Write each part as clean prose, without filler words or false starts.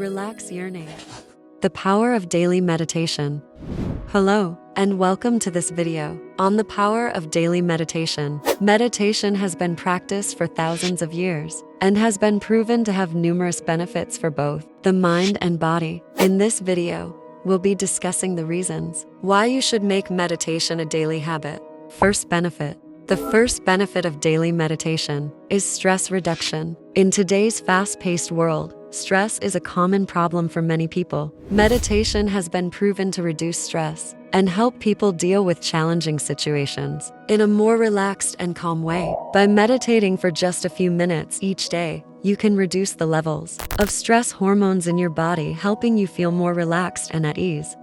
relax yearning. The power of daily meditation. Hello, and welcome to this video on the power of daily meditation. Meditation has been practiced for thousands of years and has been proven to have numerous benefits for both the mind and body. In this video, we'll be discussing the reasons why you should make meditation a daily habit. First benefit. The first benefit of daily meditation is stress reduction. In today's fast-paced world, stress is a common problem for many people. Meditation has been proven to reduce stress and help people deal with challenging situations in a more relaxed and calm way. By meditating for just a few minutes each day, you can reduce the levels of stress hormones in your body, helping you feel more relaxed and at ease.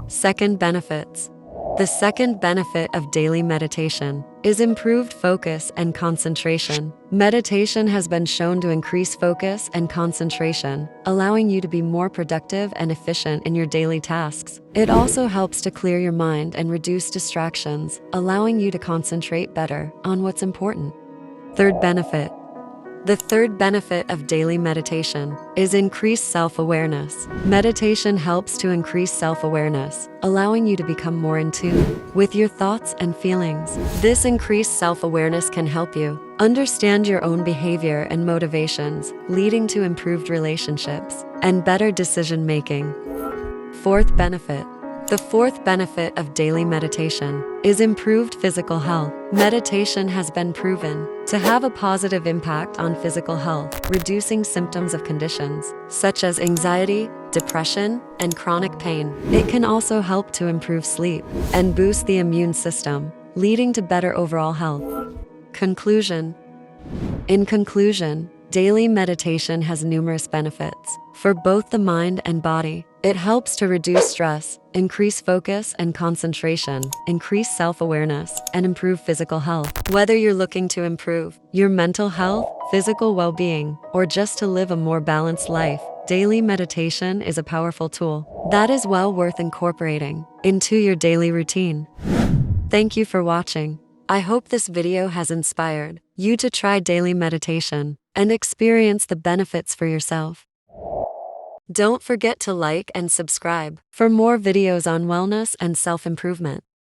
Second benefits. The second benefit of daily meditation is improved focus and concentration. Meditation has been shown to increase focus and concentration, allowing you to be more productive and efficient in your daily tasks. It also helps to clear your mind and reduce distractions, allowing you to concentrate better on what's important. Third benefit. The third benefit of daily meditation is increased self-awareness. Meditation helps to increase self-awareness, allowing you to become more in tune with your thoughts and feelings. This increased self-awareness can help you understand your own behavior and motivations, leading to improved relationships and better decision-making. Fourth benefit. The fourth benefit of daily meditation is improved physical health. Meditation has been proven to have a positive impact on physical health, reducing symptoms of conditions such as anxiety, depression, and chronic pain. It can also help to improve sleep and boost the immune system, leading to better overall health. Conclusion. In conclusion, daily meditation has numerous benefits for both the mind and body. It helps to reduce stress, increase focus and concentration, increase self-awareness, and improve physical health. Whether you're looking to improve your mental health, physical well-being, or just to live a more balanced life, daily meditation is a powerful tool that is well worth incorporating into your daily routine. Thank you for watching. I hope this video has inspired you to try daily meditation and experience the benefits for yourself. Don't forget to like and subscribe for more videos on wellness and self-improvement.